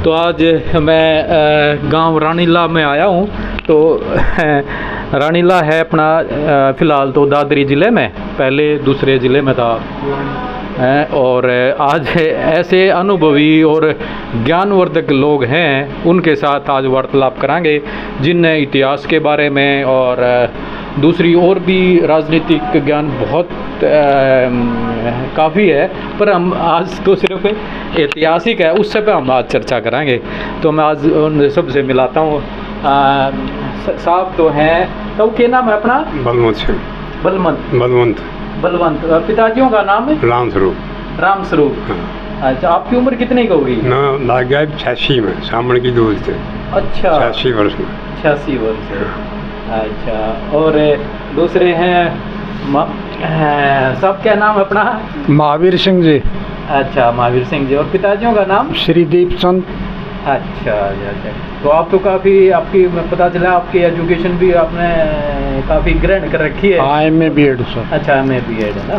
तो आज मैं गांव रानीला में आया हूं। तो रानीला है अपना फ़िलहाल तो दादरी ज़िले में, पहले दूसरे ज़िले में था। और आज ऐसे अनुभवी और ज्ञानवर्धक लोग हैं, उनके साथ आज वार्तालाप करांगे जिनने इतिहास के बारे में और दूसरी और भी राजनीतिक ज्ञान बहुत काफ़ी है, पर हम आज तो सिर्फ ऐतिहासिक है, उससे पे हम आज चर्चा करांगे। तो मैं आज उन सबसे मिलाता हूँ। साहब तो हैं, तो क्या नाम है अपना? बलवंत सिंह। बलवंत। पिताजियों का नाम है? राम स्वरूप। हाँ। अच्छा, आपकी उम्र कितनी की होगी? ना लाग गया 86 में, सामने की दूर थे। अच्छा, 86 वर्ष में। 86 वर्ष है। अच्छा, और दूसरे हैं सब क्या नाम है अपना? महावीर सिंह जी। अच्छा, महावीर सिंह जी। और पिताजियों का नाम? श्रीदीप चंद। अच्छा। तो आप तो काफ़ी, आपकी पता चला आपकी एजुकेशन भी आपने काफ़ी ग्रहण कर रखी है। हाँ, MA BEd सर। अच्छा, MA BEd है ना।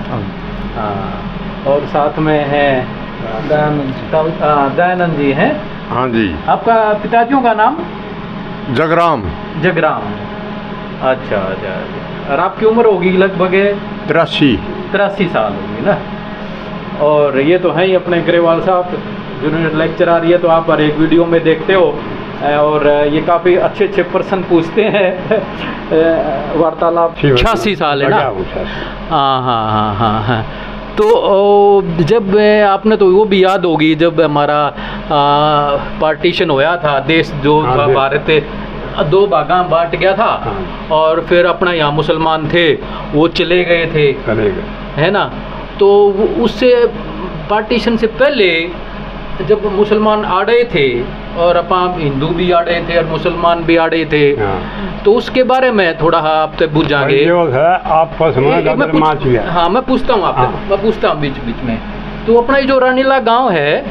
हाँ। और साथ में है दयानंद जी हैं। हाँ जी। आपका पिताजियों का नाम? जगराम। अच्छा। और आपकी उम्र होगी लगभग 83 साल होगी ना। और ये तो है ही अपने ग्रेवाल साहब, जिन्होंने लेक्चर आ रही है तो आप हर एक वीडियो में देखते हो, और ये काफ़ी अच्छे प्रश्न पूछते हैं। वार्तालाप 86 साल है ना। हाँ। तो जब आपने तो वो भी याद होगी, जब हमारा पार्टीशन होया था, देश जो भारत दो भागा बांट गया था। हाँ। और फिर अपना यहाँ मुसलमान थे वो चले गए थे, है ना। तो उससे पार्टीशन से पहले जब मुसलमान आ रहे थे और अपन हिंदू भी आ रहे थे और मुसलमान भी आ रहे थे। हाँ। तो उसके बारे में थोड़ा आपसे पूछांगे। आपस में हाँ, मैं पूछता हूँ आपसे। हाँ। मैं पूछता हूँ बीच में। तो अपना ये जो रानीला गांव है,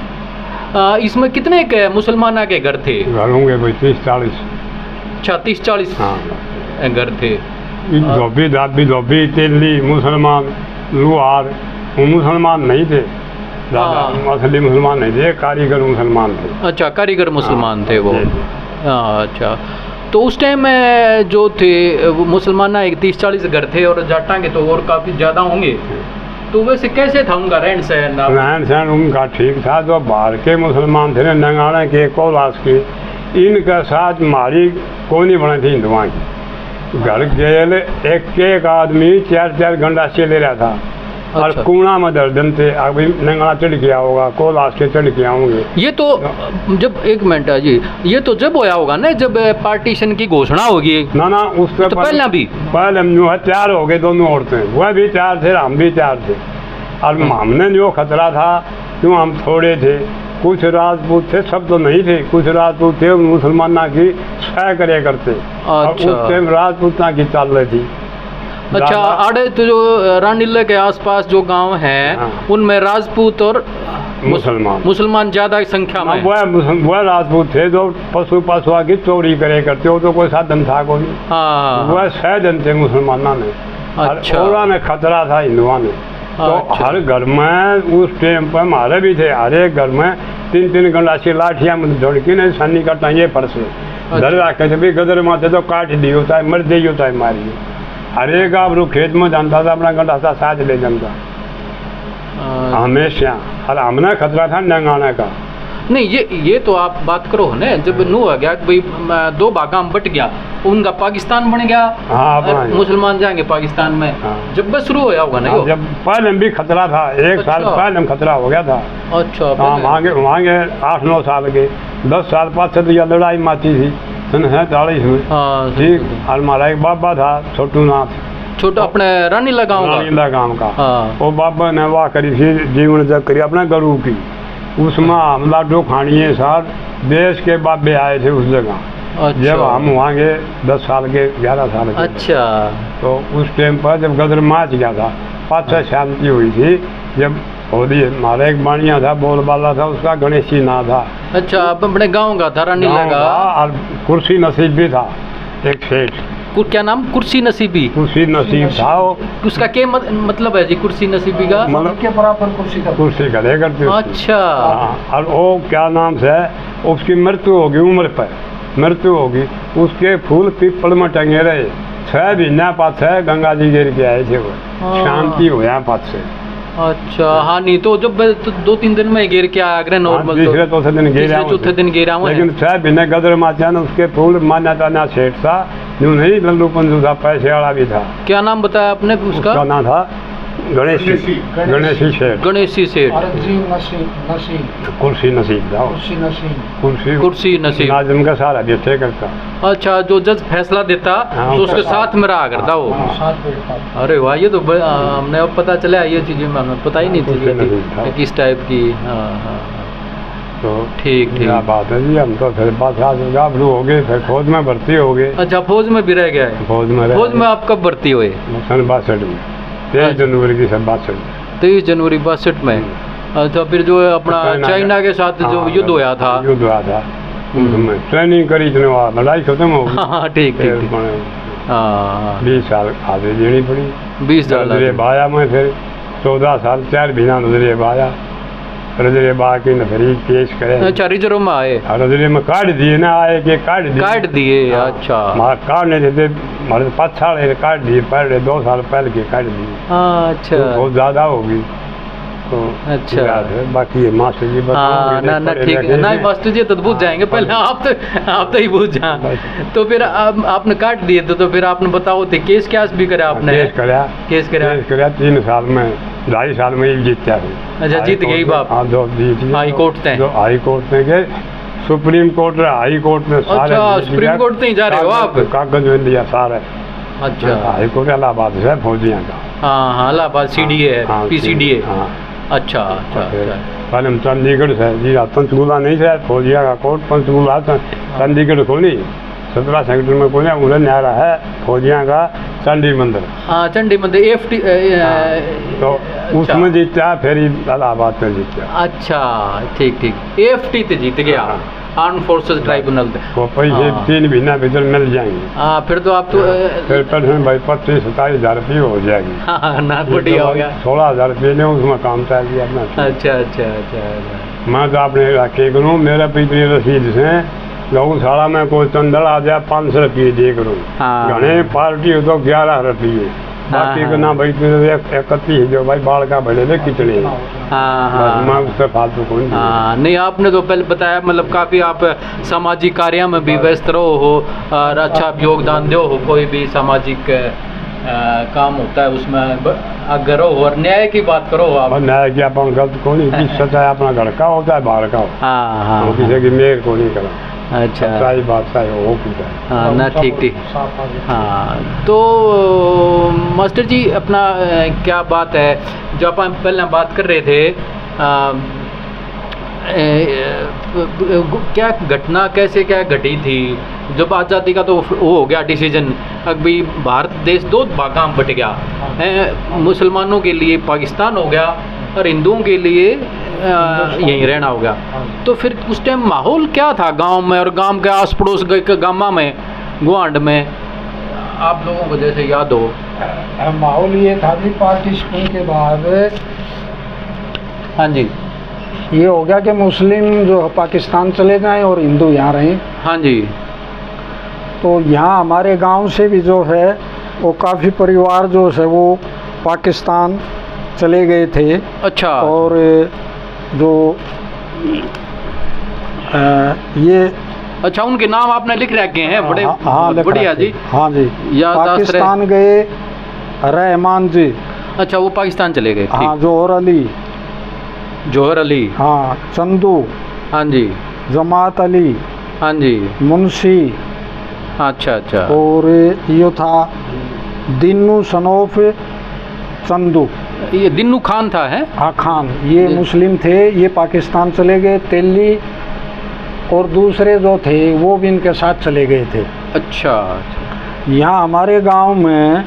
इसमें कितने के मुसलमान के घर थे? घर होंगे कोई 30-40। अच्छा, 30-40 घर थे। धोबी तेली मुसलमान लुहार, वो मुसलमान नहीं थे असली मुसलमान नहीं थे, कारीगर मुसलमान थे। अच्छा, कारीगर मुसलमान थे वो। अच्छा, तो उस टाइम में जो थे वो मुसलमान 30-40 घर थे, और जाटा के तो और काफ़ी ज़्यादा होंगे। तो वैसे कैसे था उनका रहन सहन? उनका ठीक था। जो बाहर के मुसलमान थे ना, नंगाना के, कोलास के, इनका साथ मारी कोनी बनी थी हिंदुआ की। घर जेल एक आदमी 4-4 घंटा से ले रहा था। अच्छा। और कूड़ा में दर्जन थे। अभी नंगाना चढ़ गया होगा, कोलास के चढ़ गया होंगे। ये तो जब, एक मिनट जी, ये तो जब होया होगा ना, जब पार्टीशन की घोषणा होगी ना उससे तो पहले भी हम 4 हो गए, दोनों औरतें, वह भी 4 थे, हम भी 4 थे। और हमने जो खतरा था, क्यों हम थोड़े थे, कुछ राजपूत थे, सब तो नहीं थे, कुछ राजपूत थे, मुसलमाना की सह करे करते। अच्छा। उस टाइम राजपूतना की चल रही थी। अच्छा, आड़े तो जो रानीला के आसपास जो गांव हैं, हाँ। उनमें राजपूत और मुसलमान ज़्यादा संख्या में। वह राजपूत थे जो पशुआ की चोरी करे करते हो, तो कोई साधन था कोई। हाँ। वह सहजन थे मुसलमाना में। अच्छा। और में खतरा था हिंदुआ में। तो अच्छा। हर घर में उस टाइम पर हमारे भी थे, हर एक घर में 3-3 घंटा से लाठियाँ धड़की नहीं सन्नी का टाइए फर्श धर रखे थे। भी गदर माथे तो काट दी होता है, मर दी होता है मारी। हर एक आप लोग खेत में जानता था, अपना घंटा सा साथ ले जानता हमेशा। और हमने खतरा था नंगाने का। नहीं, ये तो आप बात करो ना, जब नू हो गया भाई, 2 भागा में बट गया, उनका पाकिस्तान बन गया। हाँ, मुसलमान जाएंगे पाकिस्तान में। हाँ। जब बस शुरू होया होगा ना। जब पहले भी खतरा था, 1 साल पहले हम खतरा हो गया था। अच्छा। हाँ, मांगे 8-9 साल के, 10 साल पास से तो लड़ाई माची थी सन 47 में। हाँ, ठीक। और हमारा एक बाबा था छोटू नाथ, छोटा अपने रानीला गांव का। हाँ। वो बाबा ने वाह करी थी, जीवन जग करी अपने गुरु की। उसमें हम लाडो खानिए साथ देश के बाबे आए थे उस जगह। अच्छा। जब हम वहाँ गए 10 साल के, 11 साल के। अच्छा। तो उस टाइम पर जब गदर माच गया था, 5-6 शांति हुई थी। जब होली, हमारा एक बाणिया था, बोलबाला था, उसका गणेशी ना था। अच्छा, अपने गाँव का था रानीला का। और कुर्सी नसीब भी था, एक सेठ। क्या नाम? कुर्सी नसीबी। कुर्सी नसीब था। उसका क्या मतलब है जी कुर्सी नसीबी का? मतलब के बराबर कुर्सी का करे करते। अच्छा। और वो क्या नाम से उसकी मृत्यु होगी, उम्र पर मृत्यु होगी, उसके फूल पीपल में टंगे रहे 6 महीना पास है गंगा जी गिर के आए थे वो, शांति हो यहाँ पास से। अच्छा हाँ, नहीं तो जब 2-3 दिन में गिर के आया अगर नॉर्मल तीसरे चौथे दिन गिरा, चौथे दिन गिरा हुआ है। लेकिन 6 महीने गदर माचा ना उसके फूल मान्यता ना सेठ था, यूं नहीं लल्लू पंजू था, पैसे वाला भी था। क्या नाम बताया आपने उसका? उसका नाम था गणेशी सेठ। गणेशी सेठ, कुर्सी नसीब था, कुर्सी नसीब नाजम का सारा देते करता। अच्छा, जो जज फैसला देता हाँ, तो उसके साथ में रहा करता वो। अरे वाह, ये तो हमने अब पता चला, ये चीजें हमें पता ही नहीं थी किस टाइप की। हाँ हाँ, तो ठीक क्या बात है जी। हम तो फिर गाभरू हो गए, फिर फौज में भर्ती हो गए। अच्छा, फौज में भी रह गया है? फौज में आप कब भर्ती हुए? सन 62 में, 23 जनवरी की सन 62। 23 जनवरी 62 में। अच्छा, फिर जो है अपना चाइना के साथ जो युद्ध हुआ था, ट्रेनिंग करी, लड़ाई खत्म हो गई। हाँ ठीक ठीक, 20 साल आगे देनी पड़ी। 20 साल बाया में, फिर 14 साल 4 महीना नजरिए बाया, रजरे बा के नजरी पेश करे। अच्छा, रिजर्व में आए, रजरे में काट दिए ना, आए के काट दिए। अच्छा, काटने देते हमारे 5 साल काट दिए, पहले 2 साल पहले के काट दिए। अच्छा, तो बहुत ज्यादा होगी तो। अच्छा, बाकी मास्टर जी ना ठीक है ना, मास्टर जी तो पूछ जाएंगे, पहले आप तो ही पूछ जाए। तो फिर आपने काट दिए तो फिर आपने बताओ थे केस क्या भी करा आपने? केस करा 3 साल में, 2.5 साल में ही जीत गया। अच्छा, जीत गई बाप? हाँ, 2 जीत गए। हाई कोर्ट में गए, सुप्रीम कोर्ट, हाई कोर्ट में सारे। अच्छा, सुप्रीम कोर्ट नहीं जा रहे हो आप? कागज में दिया सारे। अच्छा, हाई कोर्ट इलाहाबाद है फौजियों का। हाँ, इलाहाबाद CDA है, PCDA। अच्छा, पहले हम चंडीगढ़ से जी, पंचकूला नहीं से फौजिया का कोर्ट, पंचकूला चंडीगढ़ खोली 17 सेक्टर में खोलिया, उधर न्यारा है फौजिया का चंडी मंदिर। हाँ, चंडी मंदिर AFT। तो उसमें जीता, फिर इलाहाबाद में जीता। अच्छा, ठीक AFT ते जीत गया, आर्म फोर्सेस ट्राइब्यूनल। वो पैसे 3 महीना भीतर मिल जाएंगे। हाँ, फिर तो आप तो फिर पेंशन भाई 25-27 हज़ार रुपये हो जाएगी। हाँ, ना बढ़िया हो गया। 16,000 रुपये ने उसमें काम चाह दिया अपना। अच्छा। मैं तो अपने इलाके करूँ, मेरा पिछली रसीद से गौशाला में कोई चंदल आ जाए 500 रुपये दे करूँ। घने पार्टी हो तो 11 रुपये, बाकी का ना भाई 31 जो भाई बाढ़ का भले ले कितने। मैं उससे फालतू कौन। नहीं, आपने तो पहले बताया, मतलब काफ़ी आप सामाजिक कार्य में भी व्यस्त रहो हो और अच्छा योगदान दो हो, कोई भी सामाजिक काम होता है उसमें अगर हो, और न्याय की बात करो आप। न्याय की अपन गलत को नहीं, सच्चाई अपना घर का होता है, बाहर का हो। हाँ, किसी की मेयर को नहीं करा। अच्छा, सही बात है वो की। हाँ ना, ठीक। हाँ, तो मास्टर जी अपना क्या बात है, जो अपन पहले बात कर रहे थे, क्या घटना कैसे क्या घटी थी जब आज़ादी का तो वो हो गया डिसीजन, अभी भारत देश 2 भागों में बट गया, मुसलमानों के लिए पाकिस्तान हो गया और हिंदुओं के लिए यहीं रहना हो गया। तो फिर उस टाइम माहौल क्या था गांव में और गांव के आस पड़ोस गामा में, गुआंड में, आप लोगों को जैसे याद हो? माहौल ये था जी, पार्टीशन के बाद हाँ जी, ये हो गया कि मुस्लिम जो पाकिस्तान चले जाएं और हिंदू यहाँ रहें। हाँ जी। तो यहाँ हमारे गांव से भी जो है वो काफ़ी परिवार जो है वो पाकिस्तान चले गए थे। अच्छा। और जो ये अच्छा, उनके नाम आपने लिख रखे हैं? बड़े हाँ, बढ़िया जी। हाँ जी, पाकिस्तान गए रहमान जी। अच्छा, वो पाकिस्तान चले गए। हाँ, जौहर अली। हाँ, चंदू। हाँ जी। जमात अली। हाँ जी। मुंशी। अच्छा। और ये था दिन्नू सनोफ चंदू। ये दिन्नू खान था है? हाँ, खान। ये मुस्लिम थे, ये पाकिस्तान चले गए। तेली और दूसरे जो थे वो भी इनके साथ चले गए थे। अच्छा। यहाँ हमारे गांव में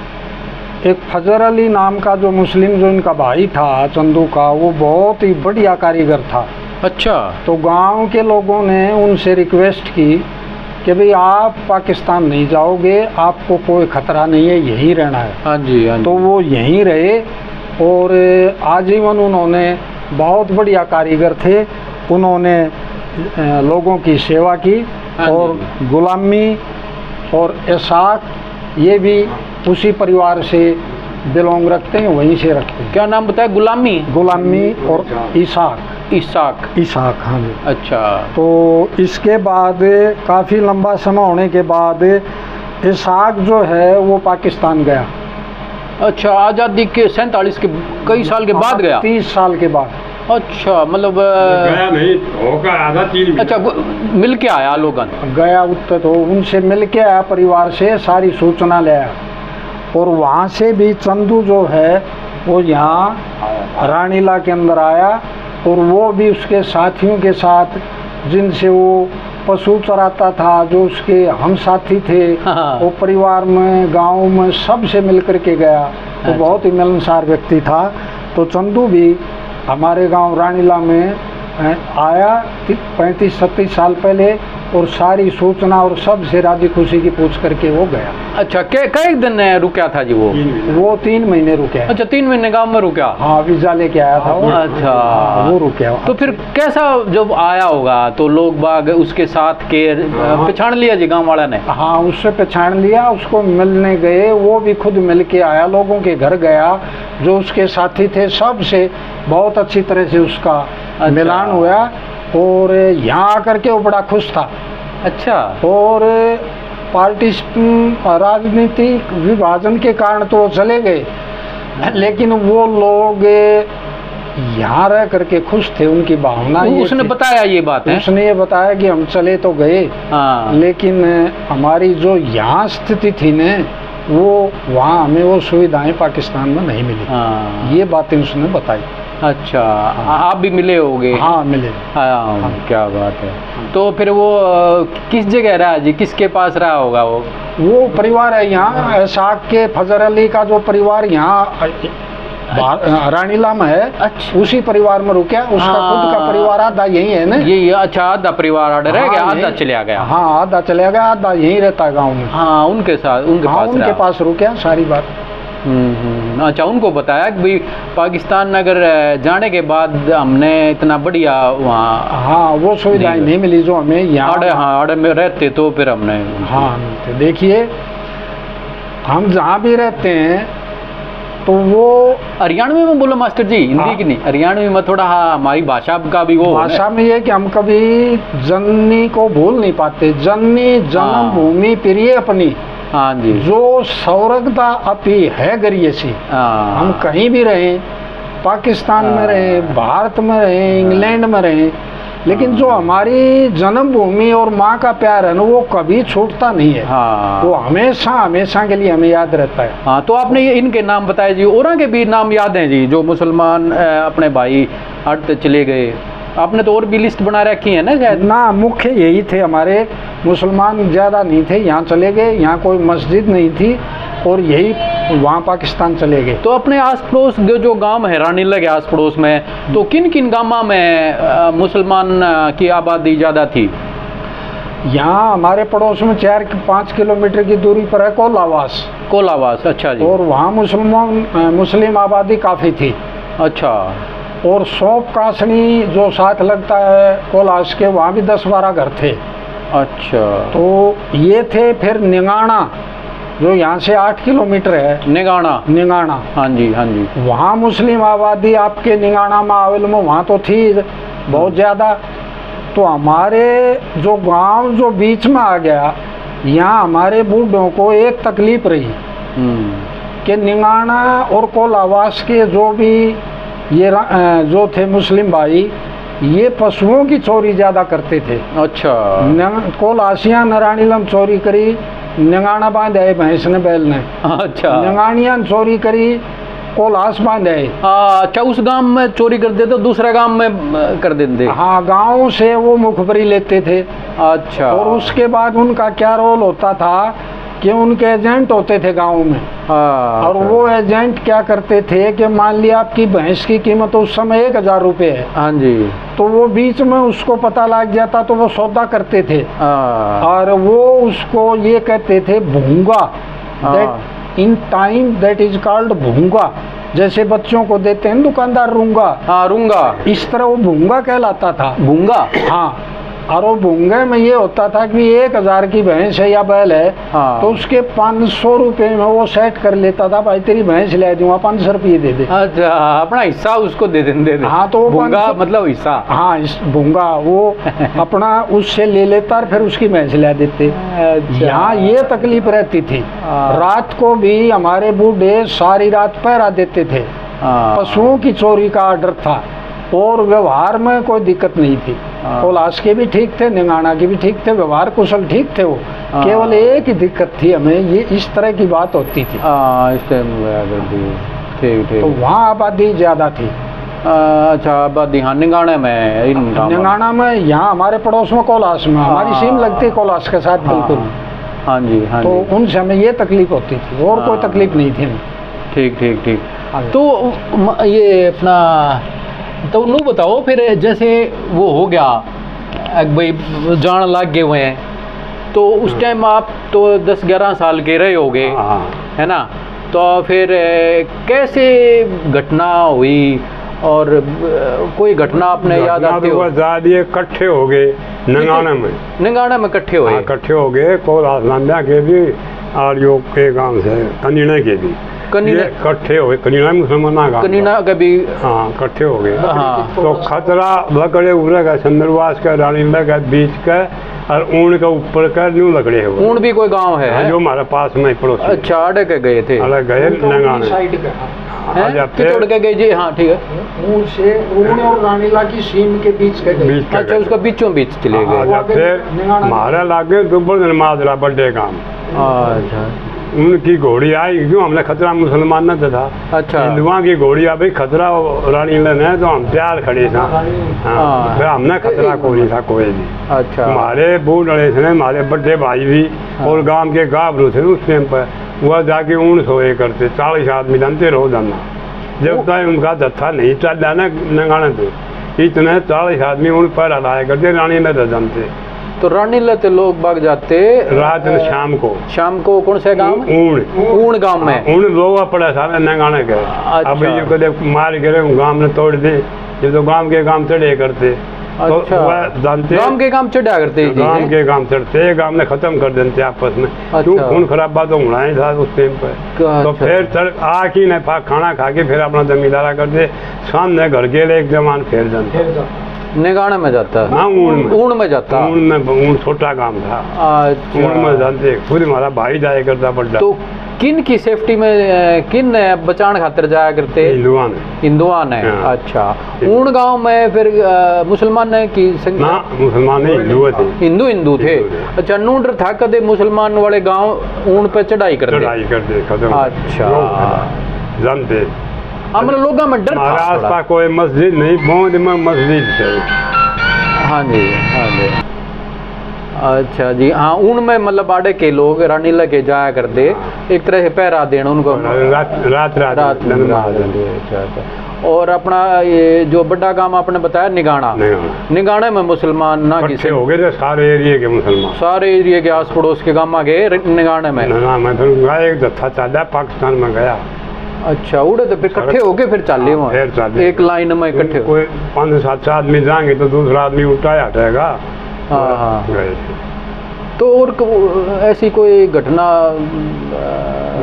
एक फजर अली नाम का जो मुस्लिम जो इनका भाई था चंदू का, वो बहुत ही बढ़िया कारीगर था। अच्छा। तो गांव के लोगों ने उनसे रिक्वेस्ट की कि भाई आप पाकिस्तान नहीं जाओगे, आपको कोई खतरा नहीं है, यहीं रहना है। हाँ जी, हाँ जी। तो वो यहीं रहे और आजीवन उन्होंने, बहुत बढ़िया कारीगर थे, उन्होंने लोगों की सेवा की। हाँ और जी। गुलामी और इसाक ये भी उसी परिवार से बिलोंग रखते हैं, वहीं से रखते हैं। क्या नाम बताया? गुलामी, गुलामी और इसाक। इसाक। इसाक, हाँ जी। अच्छा। तो इसके बाद काफ़ी लंबा समय होने के बाद इसाक जो है वो पाकिस्तान गया। अच्छा, आज़ादी के 47 के कई साल के बाद गया? 30 साल के बाद। अच्छा, मतलब गया नहीं, होकर आधा 3 महीने। अच्छा, मिल के आया लोगन? गया उत्तर, तो उनसे मिल के आया, परिवार से सारी सूचना ले आया। और वहाँ से भी चंदू जो है वो यहाँ रानीला के अंदर आया, और वो भी उसके साथियों के साथ जिनसे वो पशु चराता था, जो उसके हम साथी थे, हाँ। वो परिवार में, गांव में सब से मिल कर के गया। तो अच्छा। बहुत ही मिलनसार व्यक्ति था। तो चंदू भी हमारे गांव रानीला में आया 35-37 साल पहले, और सारी सूचना और सब से राजी खुशी की पूछ करके वो गया। अच्छा, कई दिन रुका था जी वो? 3 महीने रुके। अच्छा, 3 महीने गांव में रुका? हाँ, वीजा लेके आया था वो। अच्छा, वो रुके। तो फिर कैसा जब आया होगा तो लोग बाग उसके साथ के पहचान लिया जी गांव वाला ने? हाँ, उससे पहचान लिया, उसको मिलने गए, वो भी खुद मिल के आया, लोगों के घर गया, जो उसके साथी थे सब से बहुत अच्छी तरह से उसका मिलान हुआ। और यहाँ आकर के वो बड़ा खुश था। अच्छा। और पार्टी राजनीतिक विभाजन के कारण तो चले गए, लेकिन वो लोग यहाँ रह करके खुश थे। उनकी भावना उसने बताया ये बात है? उसने ये बताया कि हम चले तो गए, हाँ। लेकिन हमारी जो यहाँ स्थिति थी न, वो वहाँ हमें वो सुविधाएं पाकिस्तान में नहीं मिली। हाँ। ये बातें उसने बताई। अच्छा, आप भी मिले होगे? हाँ, मिले। हाँ, क्या बात है। तो फिर वो किस जगह रहा जी, किसके पास रहा होगा वो परिवार है यहाँ इसाक के, फजर अली का जो परिवार यहाँ रानीला में है। अच्छा। उसी परिवार में रुके। उसका खुद का परिवार आधा यही है ना। ये अच्छा, आधा परिवार आधा रह गया, आधा चला गया? हाँ, आधा चला गया, आधा यही रहता है गाँव में। हाँ, उनके साथ, उनके पास रुके, सारी बात। अच्छा, उनको बताया कि भाई पाकिस्तान अगर जाने के बाद हमने इतना बढ़िया वहाँ, हाँ, वो सुविधाएं नहीं मिली जो हमें यहाँ। हाँ, आड़े में रहते तो फिर हमने। हाँ, तो देखिए हम जहाँ भी रहते हैं तो वो हरियाणवी में बोलो मास्टर जी, हिंदी की नहीं, हरियाणवी में थोड़ा। हाँ, हमारी भाषा का भी वो भाषा में ये कि हम कभी जननी को भूल नहीं पाते। जननी जन्मभूमि प्रिय अपनी। हाँ जी। जो स्वर्गदा अपी है गरिए सी। हम कहीं भी रहे, पाकिस्तान में रहे, भारत में रहे, इंग्लैंड में रहे, लेकिन जो हमारी जन्मभूमि और माँ का प्यार है ना, वो कभी छूटता नहीं है। हाँ। वो हमेशा हमेशा के लिए हमें याद रहता है। हाँ, तो आपने ये इनके नाम बताए जी, और के भी नाम याद हैं जी, जो मुसलमान अपने भाई हटते चले गए? आपने तो और भी लिस्ट बना रखी है ना शायद? ना, मुख्य यही थे हमारे। मुसलमान ज़्यादा नहीं थे, यहाँ चले गए, यहाँ कोई मस्जिद नहीं थी, और यही वहाँ पाकिस्तान चले गए। तो अपने आस पड़ोस जो गांव है रानीला के आस पड़ोस में, तो किन किन गांवों में मुसलमान की आबादी ज़्यादा थी? यहाँ हमारे पड़ोस में 4-5 किलोमीटर की दूरी पर है कोलावास। कोलावास, अच्छा जी। और वहाँ मुस्लिम आबादी काफ़ी थी। अच्छा। और सौंप कासनी जो साथ लगता है कोलास के, वहाँ भी 10-12 घर थे। अच्छा। तो ये थे। फिर निगाना जो यहाँ से 8 किलोमीटर है। निगाना, हाँ जी, हाँ जी। वहाँ मुस्लिम आबादी आपके निगाना मावल में वहाँ तो थी बहुत ज़्यादा। तो हमारे जो गांव जो बीच में आ गया, यहाँ हमारे बूढ़ों को एक तकलीफ रही कि निगाना और कोलावास के जो भी ये जो थे मुस्लिम भाई, ये पशुओं की चोरी ज़्यादा करते थे। अच्छा। कोलासिया नारायणीलम चोरी करी, निगाना बांध आए भैंस ने, बैल ने। अच्छा। निगानिया चोरी करी, कोलास बांध आए। अच्छा, उस गांव में चोरी कर देते, दूसरा गांव में कर देते? हाँ, गांव से वो मुखबरी लेते थे। अच्छा। और उसके बाद उनका क्या रोल होता था कि उनके एजेंट होते थे गांव में। और वो एजेंट क्या करते थे कि मान लिया आपकी भैंस की कीमत उस समय 1000 रुपये है। हाँ जी। तो वो बीच में उसको पता लग जाता तो वो सौदा करते थे। और वो उसको ये कहते थे भूंगा। That in time that is called भूंगा। जैसे बच्चों को देते हैं दुकानदार रूंगा। हाँ, रूंगा। इस तरह वो भूंगा कहलाता था। भूंगा? हाँ। और वो भूंगे में ये होता था कि 1000 की भैंस है या बैल है, हाँ। तो उसके 500 रुपए में वो सेट कर लेता था, भाई तेरी भैंस ले दूंगा 500 रुपये दे दे। अच्छा, अपना हिस्सा उसको दे दे। हाँ, तो वो भूंगा 500 मतलब हिस्सा। हाँ, इस भूंगा वो अपना उससे ले लेता और फिर उसकी भैंस ले देते। अच्छा। यहाँ ये तकलीफ रहती थी। हाँ। रात को भी हमारे बूढ़े सारी रात पहरा देते थे। हाँ। पशुओं की चोरी का आर्डर था और व्यवहार में कोई दिक्कत नहीं थी। हाँ। कोलास के भी ठीक थे, निगाना के भी ठीक थे, व्यवहार कुशल ठीक थे वो। हाँ। केवल एक ही दिक्कत थी हमें, ये इस तरह की बात होती थी। इस टाइम ठीक ठीक। तो वहाँ आबादी ज्यादा थी। अच्छा, आबादी हाँ निगाने में, निगाना में, यहाँ हमारे पड़ोस में कोलास में, हमारी हाँ। सीम लगती है कोलास के साथ बिल्कुल। हाँ जी, हाँ तो जी। उनसे हमें ये तकलीफ होती थी और हाँ। कोई तकलीफ नहीं थी। ठीक ठीक ठीक। हाँ। तो ये अपना तो नू बताओ फिर, जैसे वो हो गया भाई जान लग गए हुए हैं, तो उस टाइम आप तो 10-11 साल के रहे होगे, हाँ। है ना? तो फिर कैसे घटना हुई और कोई घटना आपने याद आती हो? ये इकट्ठे हो गए नंगाना में। निगाना में इकट्ठे हुए? इकट्ठे हो गए कोलास लांबिया के भी और यो के गांव से कनीना के भी इकट्ठे हो गए। कनीना मुसलमान गांव, कनीना का भी। हाँ, इकट्ठे हो गए। हाँ। तो खतरा लकड़े उड़े का चंद्रवास का रानीला का बीच का और ऊन का ऊपर का न्यू लकड़े हुए। ऊन भी कोई गांव है जो हमारे पास में पड़ोस। अच्छा, अड़े के गए थे? अलग गए नंगाने। साइड का कितोड़ के गए जी? हाँ ठीक है। ऊन से ऊन और रानीला की सीम के बीच के गए। बीच का अच्छा, उसका बीचों बीच चले गए। आजा फिर हमारा लागे दुब्बर नमाजरा बड्डे काम। अच्छा उनकी घोड़ी आई, क्यों हमने खतरा मुसलमान न था। अच्छा। हिंदुओं की घोड़ी आ भाई खतरा रानी लेने, तो हम तैयार खड़े था। हाँ, फिर हमने खतरा कोई नहीं था कोई भी। अच्छा। हमारे बूढ़ अड़े थे, हमारे बड़े भाई भी और गांव के गाभरू थे उस टाइम पर, वह जाके ऊन सोए करते। 40 आदमी जानते रहो जाना, जब तक उनका जत्था नहीं चल जाना नंगाने थे, इतने 40 आदमी ऊन पर हलाया करते, रानी में रह जानते। तो रानी लेते लोग भाग जाते रात में शाम को कौन से गांव? ऊन गांव में। ऊन लोगा पड़ा था नंगाने के। अब ये कदे मार गिरे गांव में तोड़ दे, ये तो गांव के काम चढ़े करते। अच्छा। तो जानते गांव के काम चढ़ा करते? गांव के काम चढ़ते, गांव में खत्म कर देते आपस में। क्यों खून खराब बात तो होना ही था उस टाइम पर। तो फिर आके न खाना खा के फिर अपना जमींदारा करते, सामने घर के लिए एक जमान फिर जानते। निगाने में जाता है? हाँ, ऊन में जाता। ऊन में, ऊन छोटा काम था। अच्छा। ऊन में जानते, खुद हमारा भाई जाया करता बड़ा। तो किन की सेफ्टी में, किन बचाने खातिर जाया करते? हिंदुआ ने। हाँ। अच्छा। ऊन गांव में फिर मुसलमान की संख्या? ना, मुसलमान नहीं, हिंदू थे। अच्छा, नूडर था कदे मुसलमान वाले गांव ऊन पे चढ़ाई करते? खत्म। अच्छा, जानते हमारे लोगों में डर था। आसपास कोई मस्जिद नहीं, बहुत में मस्जिद है। हाँ जी, हाँ जी। अच्छा जी, हाँ, ऊन में मतलब आड़े के लोग रानी लगे जाया करते, एक तरह से पहरा देना उनको। रात अच्छा। और अपना ये जो बड़ा काम आपने बताया निगाना में मुसलमान ना किसी हो गए थे, सारे एरिया के मुसलमान, सारे एरिया के आस पड़ोस के गाँव गए निगाने में। मैं फिर एक जत्था चला पाकिस्तान में गया। अच्छा, उड़े तो फिर इकट्ठे हो गए, फिर चाले वहाँ एक लाइन में इकट्ठे। कोई 5-7 आदमी जाएंगे तो दूसरा आदमी उठाया हटेगा। हाँ। तो और ऐसी कोई घटना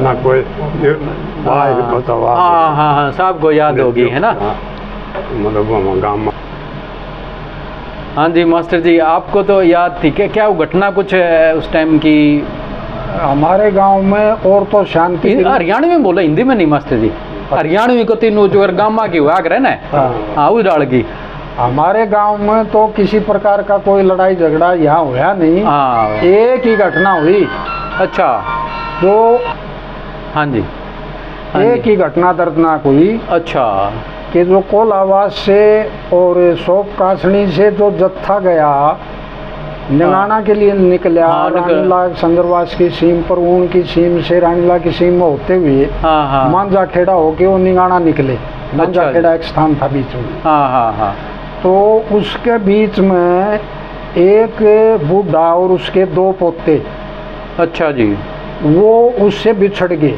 ना कोई? हाँ, सबको याद होगी, है ना? मतलब गाँव में। हाँ जी मास्टर जी, आपको तो याद थी क्या वो घटना कुछ उस टाइम की? हमारे गांव में और तो शांति। हरियाणवी में बोला, हिंदी में नहीं मास्टर जी। हरियाणवी को तीनों जो गाँव की हुआ करे ना, हाँ, उस डाल की। हमारे गांव में तो किसी प्रकार का कोई लड़ाई झगड़ा यहाँ हुआ नहीं। हाँ। एक ही घटना हुई। अच्छा। जो हाँ जी, एक ही घटना दर्दनाक हुई। अच्छा। कि जो कोलावास से और शोक कासनी से जो जत्था गया निगाना के लिए निकला, रानीला चंद्रवास की सीम पर, ऊन की सीम से रानीला की सीम में होते हुए मांझा खेड़ा होके वो निगाना निकले। मांझा खेड़ा एक स्थान था बीच में। हाँ। तो उसके बीच में एक बूढ़ा और उसके 2 पोते। अच्छा जी। वो उससे बिछड़ गए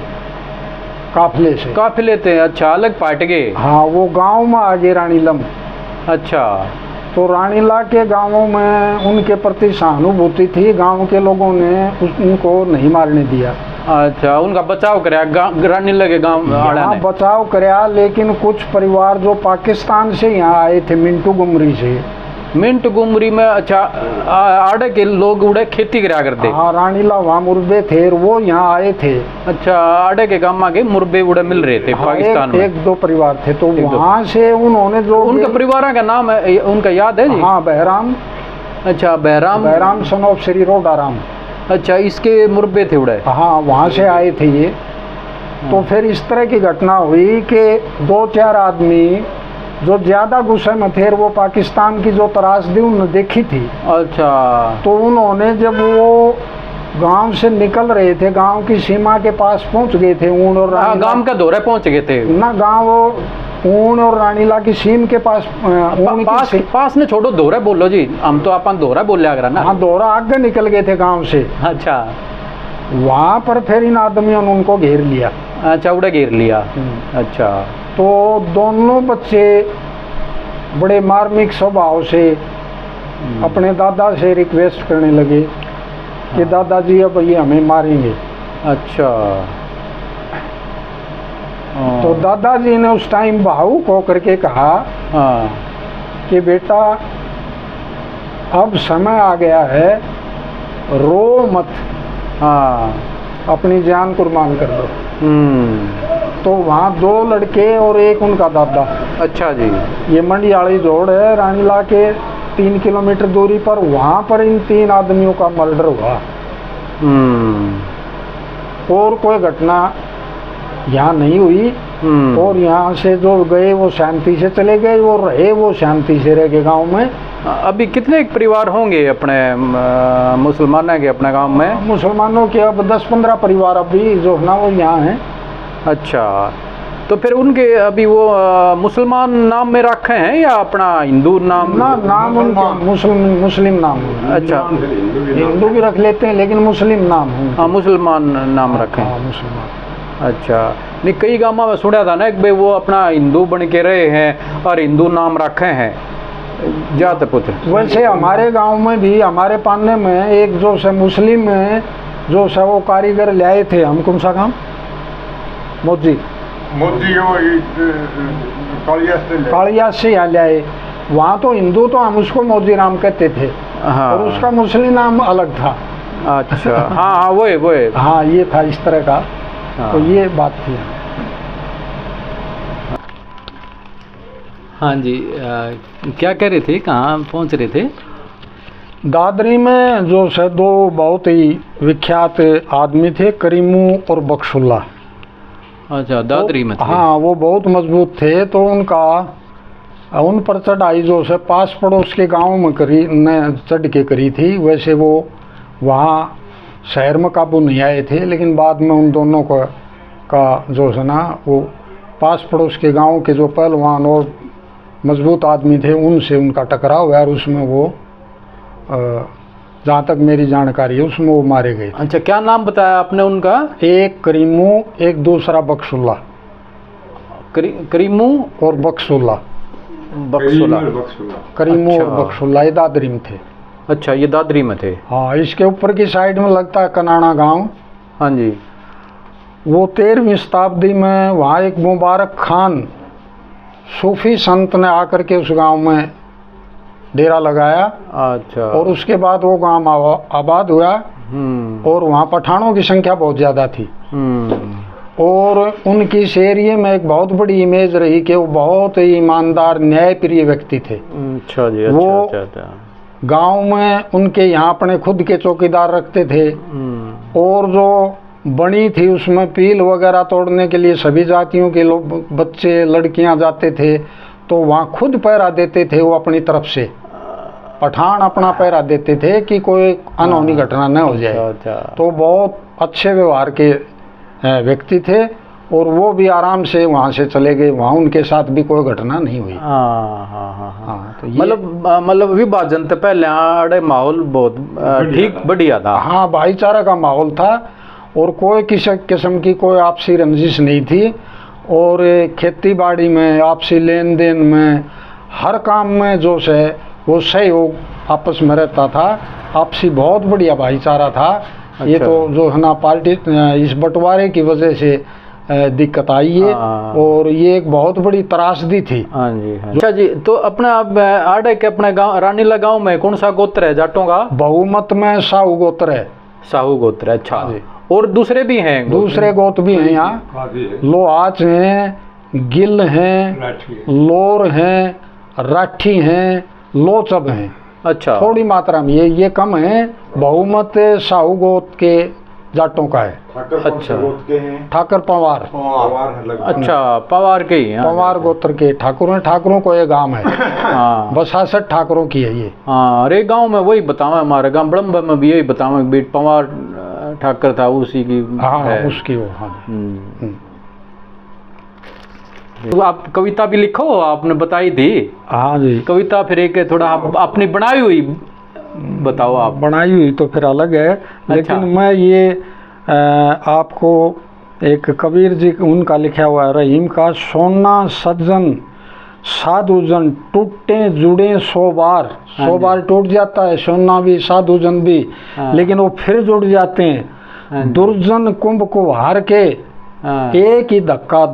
काफिले थे। अच्छा, अलग पाट गए। हाँ, वो गांव में आ गए रानीलम। अच्छा। तो रानीला के गांवों में उनके प्रति सहानुभूति थी, गांव के लोगों ने उनको नहीं मारने दिया। अच्छा, उनका बचाव कराया रानीला के गांव वालों ने? बचाव कराया, लेकिन कुछ परिवार जो पाकिस्तान से यहाँ आए थे, मिंटू गुमरी से। मिंट गुमरी में? अच्छा, आड़े के लोग उड़े खेती करा करते? हाँ, रानीला वहाँ मुरबे थे, वो यहाँ आए थे। अच्छा, आड़े के गांव के मुरबे उड़े मिल रहे थे? हाँ, पाकिस्तान में एक दो परिवार थे, तो वहाँ से उन्होंने जो उनके परिवार का नाम है उनका याद है जी? हाँ, बहराम। अच्छा, बहराम सन ऑफ श्री रोडाराम। अच्छा, इसके मुरबे थे उड़े? हाँ, वहाँ से आए थे ये। तो फिर इस तरह की घटना हुई कि 2-4 आदमी जो ज्यादा गुस्से में थे, वो पाकिस्तान की जो त्रासदी उन्होंने देखी थी। अच्छा। तो उन्होंने जब वो गांव से निकल रहे थे, गांव की सीमा के पास पहुंच गए थे, ऊन और गांव का दौरे पहुंच गए थे ना, गांव ऊन और रानीला की सीम के पास पास ने छोड़ो, दौरा बोलो जी, हम तो अपन दौरा बोले अगर ना। हाँ, दौरा आगे निकल गए थे गांव से। अच्छा। वहाँ पर फिर इन आदमियों ने उनको घेर लिया। अच्छा, उड़ा घेर लिया। अच्छा। तो दोनों बच्चे बड़े मार्मिक स्वभाव से अपने दादा से रिक्वेस्ट करने लगे कि दादाजी अब ये हमें मारेंगे। अच्छा। तो दादाजी ने उस टाइम भावुक होकर के कहा कि बेटा अब समय आ गया है, रो मत, अपनी जान कुर्बान कर दो। तो वहाँ 2 लड़के और एक उनका दादा। अच्छा जी। ये मंडियाली जोड़ है, रानीला के 3 किलोमीटर दूरी पर, वहाँ पर इन 3 आदमियों का मर्डर हुआ। और कोई घटना यहाँ नहीं हुई। और यहाँ से जो गए वो शांति से चले गए, और रहे वो शांति से रह गए गाँव में। अभी कितने परिवार होंगे अपने मुसलमानों के अपने गांव में? मुसलमानों के अब 10-15 परिवार अभी जो है ना वो यहाँ हैं। अच्छा, तो फिर उनके अभी वो मुसलमान नाम में रखे हैं या अपना हिंदू नाम? नाम उनका मुस्लिम नाम। अच्छा, हिंदू भी रख लेते हैं लेकिन मुस्लिम नाम है। हाँ, मुसलमान नाम रखे हैं। मुसलमान। अच्छा, नहीं कई गाँव में सुना था ना कि भाई वो अपना हिंदू बन के रहे हैं और हिंदू नाम रखे हैं जात पुत्र। वैसे हमारे गांव में भी, हमारे पाने में एक जो से मुस्लिम में जो से वो कारीगर लाए थे, हम कौन सा काम? मोदी कालिया से यहाँ लाए। वहाँ तो हिंदू तो हम उसको मोदी राम कहते थे। हाँ। और उसका मुस्लिम नाम अलग था। अच्छा। हाँ, वो है। हाँ, ये था इस तरह का। हाँ। तो ये बात थी। हाँ जी, क्या कह रहे थे, कहाँ पहुँच रहे थे? दादरी में जो से 2 बहुत ही विख्यात आदमी थे, करीमू और बख्शुल्ला। अच्छा, दादरी में थे? हाँ, वो बहुत मजबूत थे। तो उन पर चढ़ाई जो से पास पड़ोस के गांव में चढ़ के करी थी। वैसे वो वहाँ शहर में काबू नहीं आए थे, लेकिन बाद में उन दोनों का जो है ना वो पास पड़ोस के गांव के जो पहलवान और मजबूत आदमी थे, उनसे उनका टकराव हुआ और उसमें वो जहाँ तक मेरी जानकारी है उसमें वो मारे गए। अच्छा, क्या नाम बताया आपने उनका? एक करीमू, एक दूसरा बख्शुल्ला। करीमू और बख्शुल्ला। करीमू और बख्शुल्ला, ये दादरी में थे। अच्छा, ये दादरी में थे। हाँ, इसके ऊपर की साइड में लगता है कनाना गांव। हाँ जी। वो 13वीं शताब्दी में वहाँ एक मुबारक खान सूफी संत ने आकर के उस गांव में डेरा लगाया। अच्छा। और उसके बाद वो गांव आबाद हुआ। और वहाँ पठानों की संख्या बहुत ज़्यादा थी। और उनकी इस एरिए में एक बहुत बड़ी इमेज रही कि वो बहुत ही ईमानदार, न्यायप्रिय व्यक्ति थे। अच्छा जी। वो गांव में उनके यहाँ अपने खुद के चौकीदार रखते थे। और जो बनी थी उसमें पील वगैरह तोड़ने के लिए सभी जातियों के लोग, बच्चे लड़कियां जाते थे। तो वहाँ खुद पहरा देते थे वो अपनी तरफ से, पठान अपना पहरा देते थे कि कोई अनहोनी घटना न हो जाए। तो बहुत अच्छे व्यवहार के व्यक्ति थे। और वो भी आराम से वहाँ से चले गए, वहाँ उनके साथ भी कोई घटना नहीं हुई। हाँ, तो मतलब विभाजन से पहले अड़े माहौल बहुत ठीक बढ़िया था। हाँ, भाईचारा का माहौल था और कोई किसी किस्म की कोई आपसी रंजिश नहीं थी। और खेती बाड़ी में, आपसी लेन देन में, हर काम में जो से वो सहयोग आपस में रहता था, आपसी बहुत बढ़िया भाईचारा था। ये अच्छा। तो जो है ना पार्टी इस बंटवारे की वजह से दिक्कत आई है, और ये एक बहुत बड़ी त्रासदी थी। हाँ जी, हाँ। अच्छा जी, तो अपना आप आड़े के अपने गांव रानीला गांव में कौन सा गोत्र है जाटों का? बहुमत में साहू गोत्र है। साहू गोत्र, अच्छा। हाँ जी। और दूसरे भी हैं? दूसरे गोत्र भी हैं यहाँ, काफी है। लोहाच हैं, गिल हैं, लाठी है। लोर हैं, राठी हैं, लोचब हैं। अच्छा। थोड़ी मात्रा में, ये कम है। बहुमत साहू गोत्र के जाटों का है। अच्छा। ठाकर पवार, अच्छा, पवार के ही हैं। पवार गोत्र के ठाकुर हैं। ठाकुरों को ये गांव है। हाँ। बसासठ ठाकुरों की है ये। हाँ, अरे गांव में वही बतावा, हमारे गांव बड़म्बा में भी यही बतावा, बेट पवार ठाकर था, उसी की हाँ है। उसकी वो। हाँ तो आप कविता भी लिखो, आपने बताई थी हाँ जी। कविता, फिर एक थोड़ा अपनी बनाई हुई बताओ आप। बनाई हुई तो फिर अलग है, लेकिन मैं ये आपको एक कबीर जी उनका लिखा हुआ है, रहीम का, सोना सज्जन साधुजन टूटे जुड़े 100 बार। 100 बार टूट जाता है सोना भी, साधुजन भी, लेकिन वो फिर जुड़ जाते हैं। दुर्जन कुंभ को हार के एक ही धक्का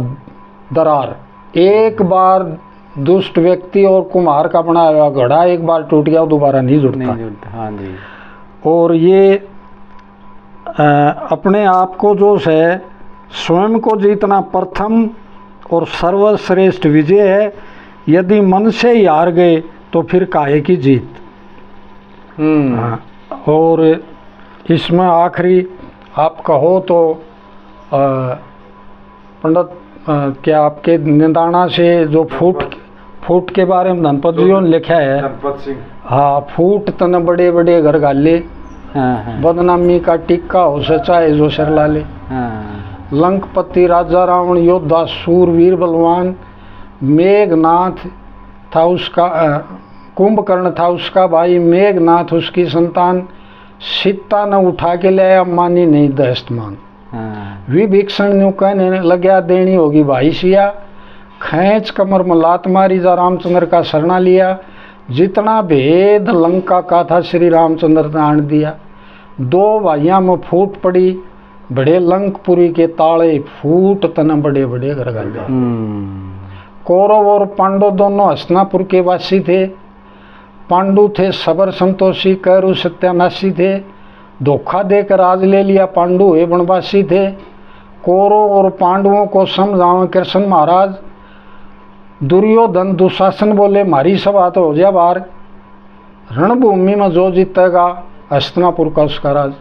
दरार। एक बार दुष्ट व्यक्ति और कुम्हार का बनाया हुआ घड़ा एक बार टूट गया, दोबारा नहीं जुड़ता। हाँ जी। और ये अपने आप को जो है स्वयं को जीतना प्रथम और सर्वश्रेष्ठ विजय है। यदि मन से ही हार गए तो फिर काहे की जीत। और इसमें आखिरी आप कहो तो पंडित क्या आपके निदाना से जो फूट के बारे में धनपत जी ने लिखा है। हाँ, फूट तन बड़े बड़े घर गाले, बदनामी का टिक्का हो सचाए जो सर लाले। लंकपति राजा रावण योद्धा सूरवीर बलवान, मेघनाथ था उसका, कुंभकर्ण था उसका भाई, मेघनाथ उसकी संतान। सीता न उठा के ले आया, मानी नहीं दहस्तमान। विभीषण न्यू कहने लग्या, देनी होगी भाई सिया। खैंच कमर में लात मारी, जा रामचंद्र का शरणा लिया। जितना भेद लंका का था श्री रामचंद्र ने आन दिया। 2 भाइयों में फूट पड़ी, बड़े लंकपुरी के ताले, फूट तन बड़े बड़े घर गाले। कौरव और पांडव दोनों हस्तिनापुर के वासी थे। पांडु थे सबर संतोषी, कैरु सत्यानाशी थे। धोखा देकर राज ले लिया, पांडु हुए वनवासी थे। कौरव और पांडवों को समझावे कृष्ण महाराज। दुर्योधन दुशासन बोले, मारी सभा तो हो जाए बाहर। रणभूमि में जो जीतेगा हस्तिनापुर का उसका राज।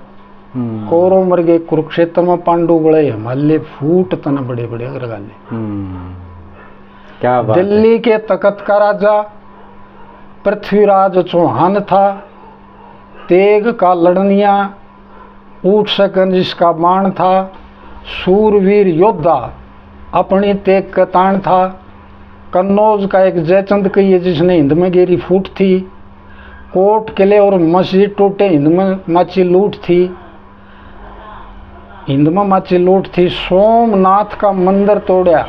कौरव मर गए कुरुक्षेत्र में, पांडु बड़े हिमालय, फूट तन बड़े बड़े गरगाले। क्या बात दिल्ली के तख्त का राजा पृथ्वीराज चौहान था। तेग का लड़निया, ऊट सकन जिसका बाण था। सूरवीर योद्धा, अपनी तेग का तान था। कन्नौज का एक जयचंद कहिए, जिसने हिंद में गेरी फूट थी। कोट किले और मस्जिद टूटे, हिंद में माची लूट थी। हिंद में माची लूट थी। सोमनाथ का मंदिर तोड़ा,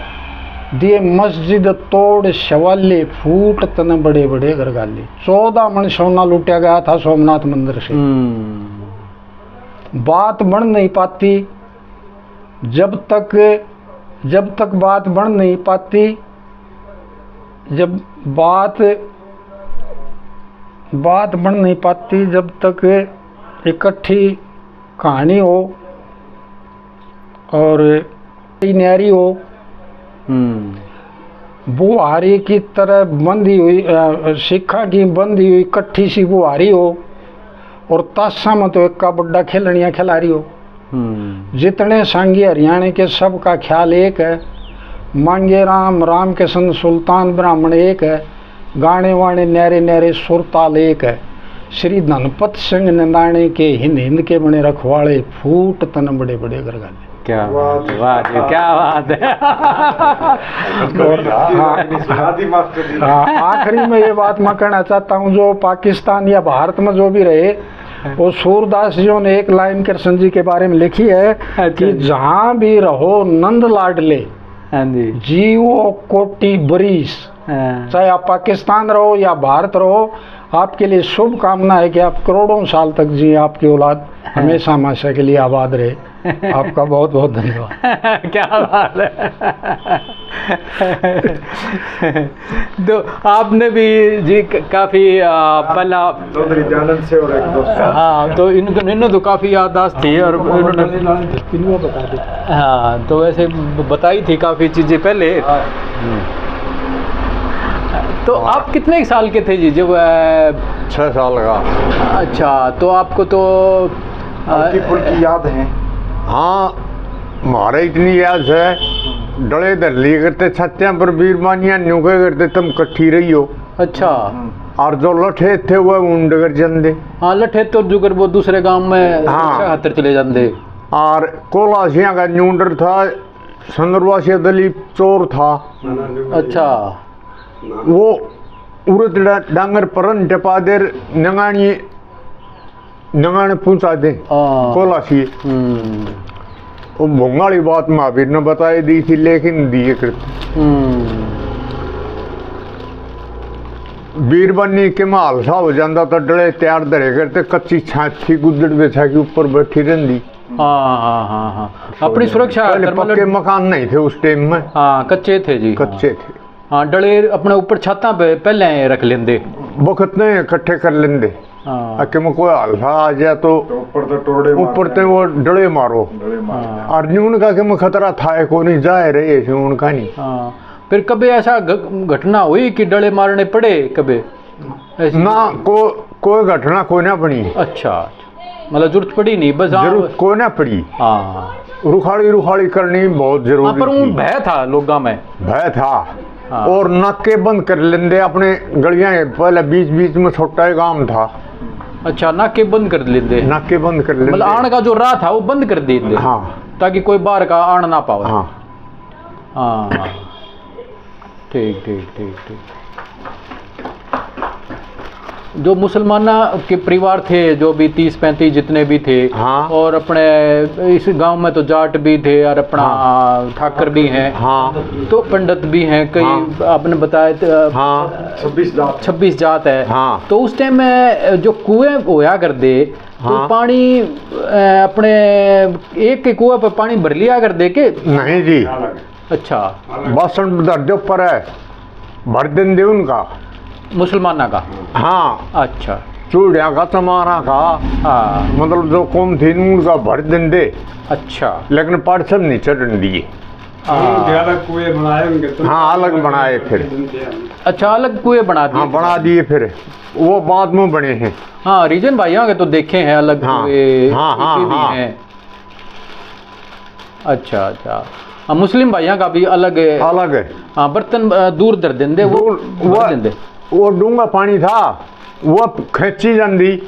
दिए मस्जिद तोड़ शवाले, फूट तने बड़े बड़े घर गाले। 14 मन सोना लूटा गया था सोमनाथ मंदिर से। बात बन नहीं पाती, जब तक बात बन नहीं पाती, जब बात बन नहीं पाती, जब तक इकट्ठी कहानी हो और न्यारी हो। बुहारी की तरह बंधी हुई, शिखा की बंधी हुई इकट्ठी सी बुहारी हो, और ताशा में तो एक का बड्डा खेलनिया खिला रही हो। जितने सांगी हरियाणा के सब का ख्याल एक है। मांगे राम, राम किशन, सुल्तान ब्राह्मण एक है। गाने वाणे न्यारे न्यारे सुरताल एक है। श्री धनपत सिंह निंदाने के हिंद हिंद के बने रखवाड़े, फूट तन बड़े बड़े गरगाले। क्या बात है, क्या बात है। आखिरी में ये बात मैं कहना चाहता हूँ, जो पाकिस्तान या भारत में जो भी रहे, वो सूरदास जी ने एक लाइन कृष्ण जी के बारे में लिखी है कि जहाँ भी रहो नंद लाडले, जीवो कोटि बरीस। चाहे आप पाकिस्तान रहो या भारत रहो, आपके लिए शुभ कामना है कि आप करोड़ों साल तक जिए, आपकी औलाद हमेशा हमेशा के लिए आबाद रहे। आपका बहुत बहुत धन्यवाद। क्या बात है। तो आपने भी जी काफ़ी पहला चौधरी दयानंद से और एक दोस्त। हाँ, तो इन्होंने तो काफ़ी याददाश्त थी और इन्होंने बता दे। हाँ, तो वैसे बताई थी काफ़ी चीज़ें पहले। तो आप कितने साल के थे जी जब 6 साल का। अच्छा, तो आपको तो हल्की फुल्की याद है? हाँ, हमारे इतनी याद है, डले धर लिए करते छत्तियां पर बीरबानियां न्यू कह करते तुम इकट्ठी रही हो। अच्छा, और जो लठे थे वो ऊंड कर जंदे। हाँ, लठे तो जुगर वो दूसरे गांव में हाँ। खातर चले जाते। और कोलासिया का न्यूंडर था, संगरवासिया दलीप चोर था। अच्छा, वो उरत डांगर परन टपा देर नंगाने पूछा दे कोलासी। वो भोंगाली बात महावीर ने बताई दी थी, लेकिन दिए करते बीरबनी के माल सा हो जाता तो डले तैयार धरे करते। कच्ची छाछ थी, गुदड़ बेछा के ऊपर बैठी रहती। हाँ, अपनी सुरक्षा। पहले पक्के मकान नहीं थे उस टाइम में। हाँ, कच्चे थे जी। कच्चे थे। हाँ, डले अपने ऊपर छत्ता पे पहले रख लेंदे, वक्त ने इकट्ठे कर लेंदे। हाँ, कि में कोई हल्का आ जाए तो ऊपर ते वो डले मारो। और न्यून का कि में खतरा था को नहीं जाए रहे थे उनका नहीं। हाँ, फिर कभी ऐसा घटना हुई कि डले मारने पड़े कभी? ना कोई घटना कोई ना बनी। अच्छा, मतलब जरूरत पड़ी नहीं, बस जरूरत कोई ना पड़ी। हाँ, रुखाड़ी करनी बहुत जरूरी पर थी। भय था लोगा में, भय था। हाँ। और नाके बंद कर लेंदे अपने गलियां। पहले बीच में छोटा ही गांव था। अच्छा, नाके बंद कर लेंदे, नाके बंद कर लेंदे। मतलब आण का जो राह था वो बंद कर देंगे। हाँ, ताकि कोई बाहर का आण ना पावे। हाँ, हाँ, ठीक। जो मुसलमाना के परिवार थे, जो भी 30-35 जितने भी थे, हाँ। और अपने इस गांव में तो जाट भी थे और अपना ठाकर भी हैं। हाँ, तो पंडित भी हैं कई। हाँ। आपने बताया हाँ, 26 जात है। हाँ। तो उस टाइम में जो कुएं होया कर दे, तो हाँ। पानी अपने एक के कुएं पर पानी भर लिया कर दे के? नहीं जी, अच्छा, बासन दर्दे ऊपर है, भर देंगे उनका मुसलमाना का। हाँ, अच्छा, चूड़िया का चमारा का। हाँ, मतलब जो कौम थी उनका भर देंगे। अच्छा, लेकिन पार्सल नहीं चढ़न दिए। अलग कुएं बनाए उनके तो। हाँ, अलग बनाए फिर। अच्छा, अलग कुएं बना दिए। हाँ, बना दिए फिर, वो बाद में बने हैं। हाँ, रीजन भाइयों के तो देखे हैं अलग हाँ, कुएं। हाँ, हाँ, भी हाँ। हैं। अच्छा, हाँ, मुस्लिम भाइयों का भी अलग है। अलग है। हाँ, बर्तन दूर धर देंगे, वो भर देंगे। वो डूंगा पानी था, वो खींची जाती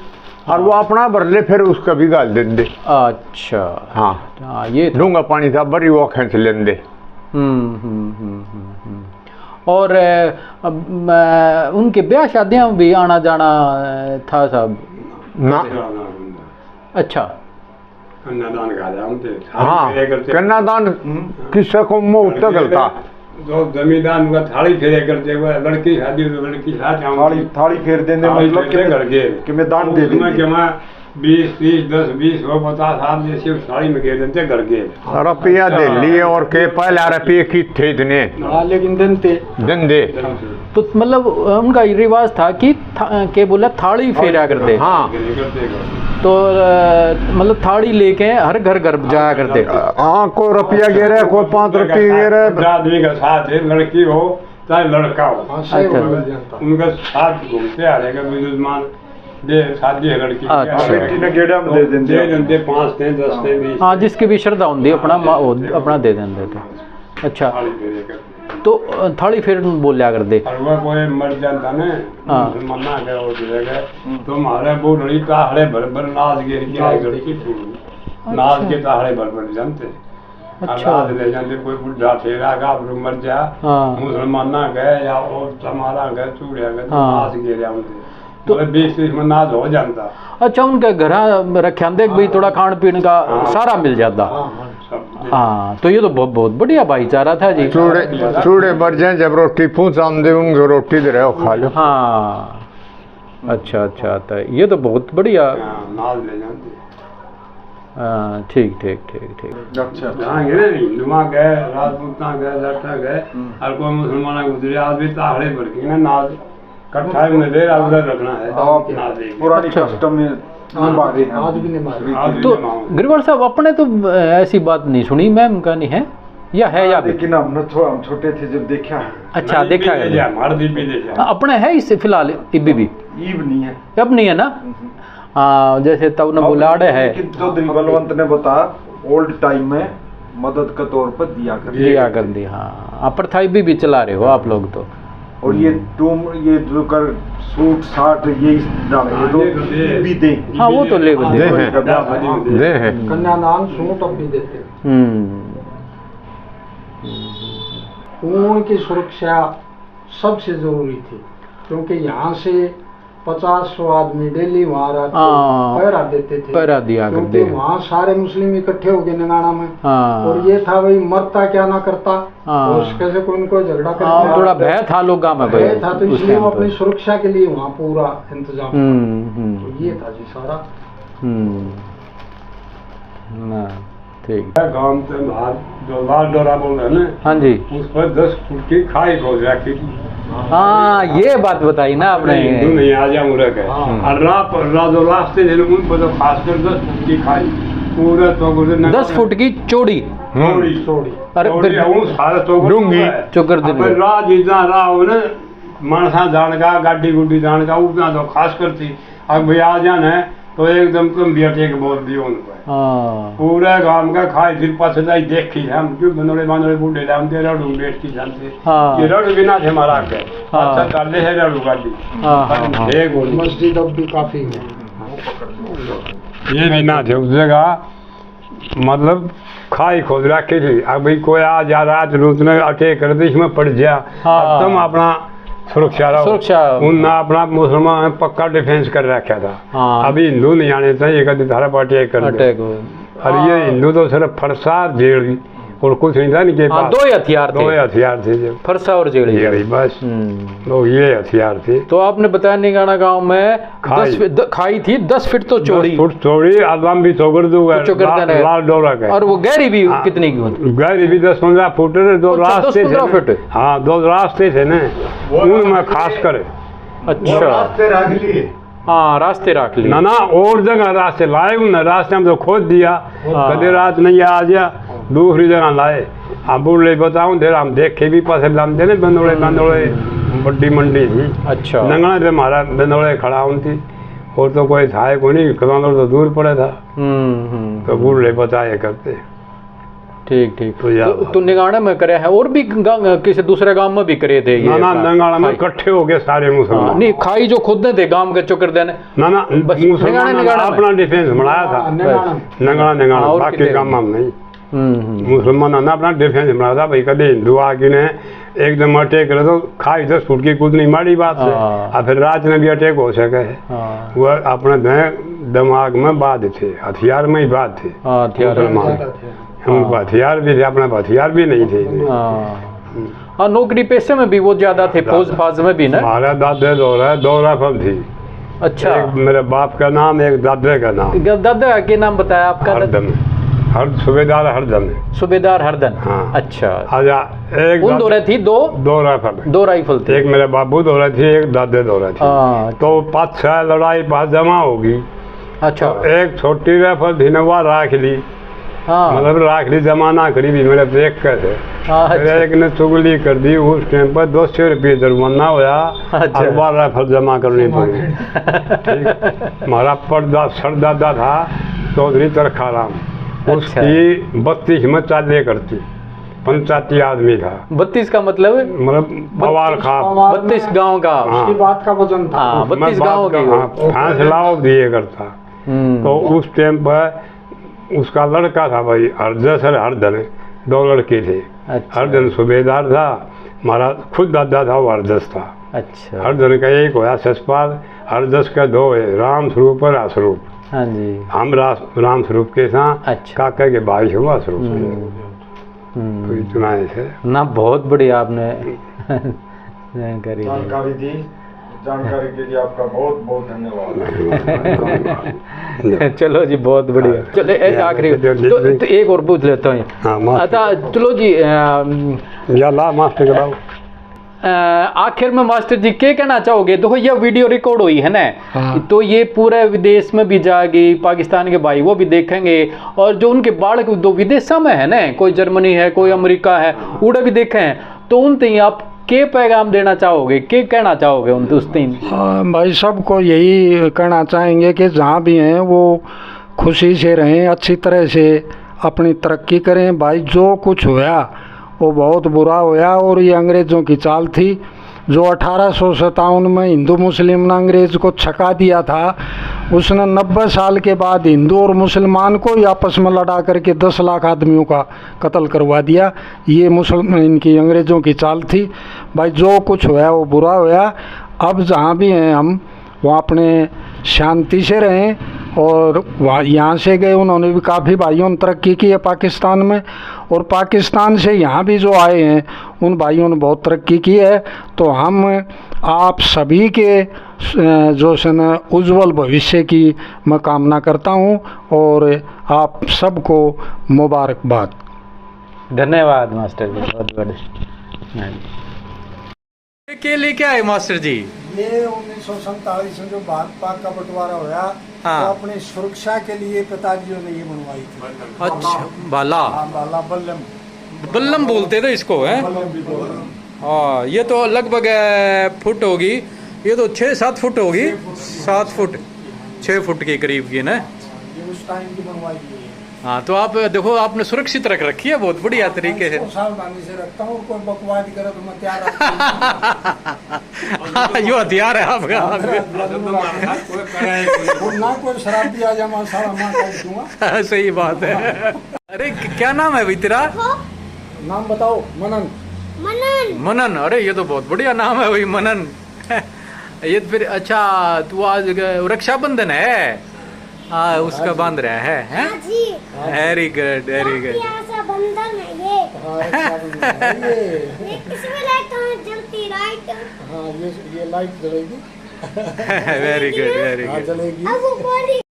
और वो अपना भर ले, फिर उसका भी गाल देंगे। अच्छा, हाँ, ये था। डूंगा पानी था, बड़ी वो खींच लेंगे। और उनके ब्याह शादियां में भी आना जाना था साहब? ना। अच्छा, कन्यादान कहा उनसे। हाँ, कन्यादान किससे को मुंह तगलता। जो जमींदार उनका थाली फेरे करते हुए, लड़की शादी तो लड़की साथ थाली फेर देने मतलब कि मैं दान दे दूं। कि मैं 20, 30, 10, 20 हो 50 साल जैसे उस थाली में घेर देते घर के। रुपया दे लिए और के पहले रुपये की थे इतने। हाँ, लेकिन दिन दे। तो मतलब उनका ये रिवाज था कि के बोला थाली फेरा करते। हाँ, तो मतलब थाली लेके हर घर जाया करते। हाँ, कोई रुपया गिरे, कोई 5 रुपये गिरे। आदमी का साथ है, लड़की हो चाहे लड़का हो, अच्छा, उनका साथ घूमते आ रहेगा। मेजमान दे शादी है लड़की की। अच्छा। बेटी ने गेड़ा में दे देंगे। 5 थे 10 थे 20। हाँ, जिसकी भी श्रद्धा होती है अपना दे देंगे थे। अच्छा, थाली फेरे करते। तो थाली फेर बोलिया कर दे। और वह कोई मर जाता ना, हाँ। मना कर वो चले गए तो हमारे वो लड़ी ताहड़े भर नाच गिर के आए करती थी। नाच के ताहड़े भर जानते। अच्छा। नाच ले जाते, कोई बुढ़ा ठेरा का मर जा, हाँ। मुसलमाना गए या और हमारा गए चूड़िया गए, हाँ। नाच गिर उनसे। तो 20-30 में नाच हो जाता। अच्छा, उनके घर रखे भी थोड़ा खान पीने का सारा मिल जाता। हाँ, तो ये तो बहुत बढ़िया भाईचारा था जी। चूड़े मर जाए, जब रोटी पहुँचा दे उनको रोटी दे रहे हो खा लो। हाँ, अच्छा अच्छा, तो ये तो बहुत बढ़िया। नाल ले जाते ठीक ठीक ठीक ठीक। अच्छा जहाँ गए हिंदुआ गए, राजपूता गए, जाटा गए, और कोई मुसलमान गुजरे आज भी ताहड़े भर के ना नाल इकट्ठा में देर उधर रखना है। नाल देंगे। पुरानी कस्टम में निभा रहे हैं, आज भी तो निभाओ। गिरवाल साहब अपने तो ऐसी बात नहीं सुनी, मैम का नहीं है या है या लेकिन हम छोटे थे जब देखा है। अच्छा देखा है हमारे दिल भी दे जा। अपने है इस फिलहाल इबी भी ईब नहीं है, अब नहीं है ना। हाँ जैसे तब न बुलाड़े है लेकिन चौधरी बलवंत ने बताया ओल्ड टाइम में मदद के तौर पर दिया कर दी। हाँ प्रथा इबी भी चला रहे हो आप लोग तो। और ये ये जो कर सूट साट ये डाले तो भी दे। हाँ वो तो ले दे हैं कन्यादान सूट अब भी देते हैं। ऊन की सुरक्षा सबसे जरूरी थी, क्योंकि यहाँ से 50-100 आदमी डेली वहाँ पहरा देते थे, पहरा दिया क्योंकि वहाँ सारे मुस्लिम इकट्ठे हो गए नगाना में। हाँ। और ये था भाई मरता क्या ना करता, उसके से कोई कोई झगड़ा करता, थोड़ा भय था लोग में भय था, तो इसलिए वो अपनी सुरक्षा के लिए वहाँ पूरा इंतजाम तो ये था जी सारा। ठीक। गांव से बाहर जो लाल डोरा बोल रहे हैं ना, हाँ जी, उस पर 10 फुट की खाई खोज रखी थी। हाँ ये बात बताई ना आपने। हिंदू नहीं आजा मुरक है। और जो रास्ते थे उन पर तो खासकर 10 फुट की खाई पूरा तो 10 फुट की चौड़ी चौड़ी। अरे डूंगी चोकर दिन राह जितना राह हो ना मानसा जान का गाड़ी गुड्डी जान का उतना तो खास कर थी। अब भैया आ जाना है तो एकदम कम बियटे के बोल दियो उनको। पूरा गांव का खाई फिर पासे जाई देखी हम क्यों बनोड़े बांधोड़े बूढ़े हम ते रड़ू बेचती जानते। ये रड़ू बिना थे मारा के अच्छा डाले है रड़ू गाड़ी। एक मस्जिद अब भी काफी है, ये भी ना थे उस जगह, मतलब खाई खोद रखी थी। अब भाई कोई आ जा रात रूत ने अटैक कर दी इसमें पड़ जा, तुम अपना सुरक्षा उन अपना मुसलमान पक्का डिफेंस कर रखा था। अभी हिंदू नहीं आने चाहिए कभी धारा पार्टी कर और ये हिंदू तो सिर्फ फरसा जेड़ और कुछ नहीं था इनके पास। दो हथियार थे जो फरसा और जेड़ी बस तो ये हथियार थे। तो आपने बताया निगाना गांव में खाई थी 10 फीट तो चौड़ी, आदम भी लाल डोरा का। और वो गहरी भी कितनी की होती? गहरी भी 10-15 फुट। दो रास्ते थे। हाँ 2 रास्ते थे ना उनमें खास कर। अच्छा हाँ रास्ते रख लिए ना और जगह रास्ते लाए उन्हें, रास्ते में तो खोद दिया कदे रात नहीं आ जा दूसरी जगह लाए। हम बोले बताऊं देर हम देखे भी पास लाते ना बंदोड़े बड़ी मंडी थी। अच्छा नंगना से हमारा बंदोड़े खड़ा हुई थी और तो कोई था कोई नहीं, कलांदोड़ तो दूर पड़े था। तो बोले बताए करते। ठीक ठीक। तो निगाना में करे है और भी किसी दूसरे गांव में भी करे थे ये? ना निगाना में इकट्ठे हो गए सारे मुसलमान। नहीं खाई जो खुद थे गांव के चुकर देने ना मुसलमान अपना डिफेंस बनाया था निगाना बाकी गांव में नहीं। मुसलमान ने अपना डिफेंस बनाया था भाई कदे हिंदू आके ने एकदम अटैक करे तो खाई 10 फुट की कूदनी माड़ी बात है। और फिर रात में भी अटैक हो सके वह अपने दिमाग में बात थे, हथियार में ही बात थे। हम हथियार भी थे, अपना हथियार भी नहीं थे। हाँ नौकरी पेशे में भी वो ज्यादा थे, फौज फाज में भी ना। हमारा दादे दो राइफल थी। अच्छा एक मेरे बाप का नाम, एक दादे का नाम। दादा के नाम बताया आपका? सुबेदार हरदन। हाँ अच्छा एक उन दौरे थी दो राइफल थी। एक मेरे बाबू दौरा थी, एक दादे दौरा थी। तो 5-6 लड़ाई पास जमा होगी। अच्छा एक छोटी राइफल थी ना वो राख ली। मतलब राख ली जमाना करीबी मेरे देख कर थे। अच्छा। एक ने चुगली कर दी उस टाइम पर 200 रुपये जुर्माना होया। अच्छा। 12 राइफल जमा करनी पड़ी। हमारा सरदादा था चौधरी तरखाराम। अच्छा। उसकी 32 में चाले करती, पंचायती आदमी था। 32 का मतलब 32 गांव का बात का वजन था। 32 गांव की फैसला दिए करता। तो उस टाइम पर उसका लड़का था भाई हरदन 2 लड़के थे। अच्छा। हरदन सुबेदार था, हमारा खुद दादा था वो हरदस था। अच्छा। हरदन का एक होया ससपाल, हरदस का 2 है, राम स्वरूप और अशरूप। हाँ जी। हम राम स्वरूप के साथ। अच्छा। काका के भाई हुआ स्वरूप। तो इतना है ना। बहुत बढ़िया आपने जानकारी दी। जानकारी के लिए आपका बहुत बहुत धन्यवाद। चलो जी, बहुत बढ़िया। चलो आखिरी तो एक और पूछ लेता हूँ। अच्छा चलो जी, मास्टर कराओ। आखिर में मास्टर जी क्या कहना चाहोगे? देखो ये वीडियो रिकॉर्ड हुई है ना, तो ये पूरे विदेश में भी जाएगी, पाकिस्तान के भाई वो भी देखेंगे, और जो उनके बालक दो विदेशों में है ना, कोई जर्मनी है, कोई अमेरिका है, उड़े भी देखें, तो उन तीन आप क्या पैगाम देना चाहोगे, क्या कहना चाहोगे उन उस दिन? हाँ भाई, सबको यही कहना चाहेंगे कि जहाँ भी हैं वो खुशी से रहें, अच्छी तरह से अपनी तरक्की करें। भाई जो कुछ होया वो बहुत बुरा होया, और ये अंग्रेज़ों की चाल थी। जो 1857 में हिंदू मुस्लिम ने अंग्रेज़ को छका दिया था, उसने 90 साल के बाद हिंदू और मुसलमान को ही आपस में लड़ा करके 10 लाख आदमियों का कत्ल करवा दिया। ये इनकी अंग्रेज़ों की चाल थी। भाई जो कुछ होया वो बुरा होया। अब जहाँ भी हैं हम वहाँ अपने शांति से रहें, और वहाँ यहाँ से गए उन्होंने भी काफ़ी भाइयों ने तरक्की की है पाकिस्तान में, और पाकिस्तान से यहाँ भी जो आए हैं उन भाइयों ने बहुत तरक्की की है। तो हम आप सभी के जो है ना उज्जवल भविष्य की मैं कामना करता हूँ, और आप सबको मुबारकबाद। धन्यवाद मास्टर जी, बहुत बढ़िया। क्या लेके आए मास्टर जी? ये 1947 में जो भारत पाक का बंटवारा होया, हाँ। तो अपनी सुरक्षा के लिए पिताजियों ने ये बनवाई थी। अच्छा, बाला बाला बल्लम बल्लम बोलते थे इसको, है? हाँ, ये तो लगभग फुट होगी, ये तो 6-7 फुट होगी, 7 फुट 6 फुट के करीब की ना। ये उस टाइम की बनवाई है। हाँ, तो आप देखो आपने सुरक्षित रख रखी है बहुत बढ़िया तरीके से। सावधानी से रखता हूँ, कोई बकवाद करे तो मैं तैयार। यो हथियार है आपका। ना कोई शराबी आ जाए मैं सारा मार काट दूंगा। सही बात है। अरे क्या नाम है भाई तेरा? नाम बताओ। मनन। मनन, अरे ये तो बहुत बढ़िया नाम है भाई, मनन। ये फिर अच्छा, तू आज रक्षाबंधन है, हाँ उसका बांध रहा है? Very good, very good. बंधन है ये। इसमें लाइट जलती, लाइट। हाँ, ये लाइट जलेगी। Very good, very good. जलेगी। अब वो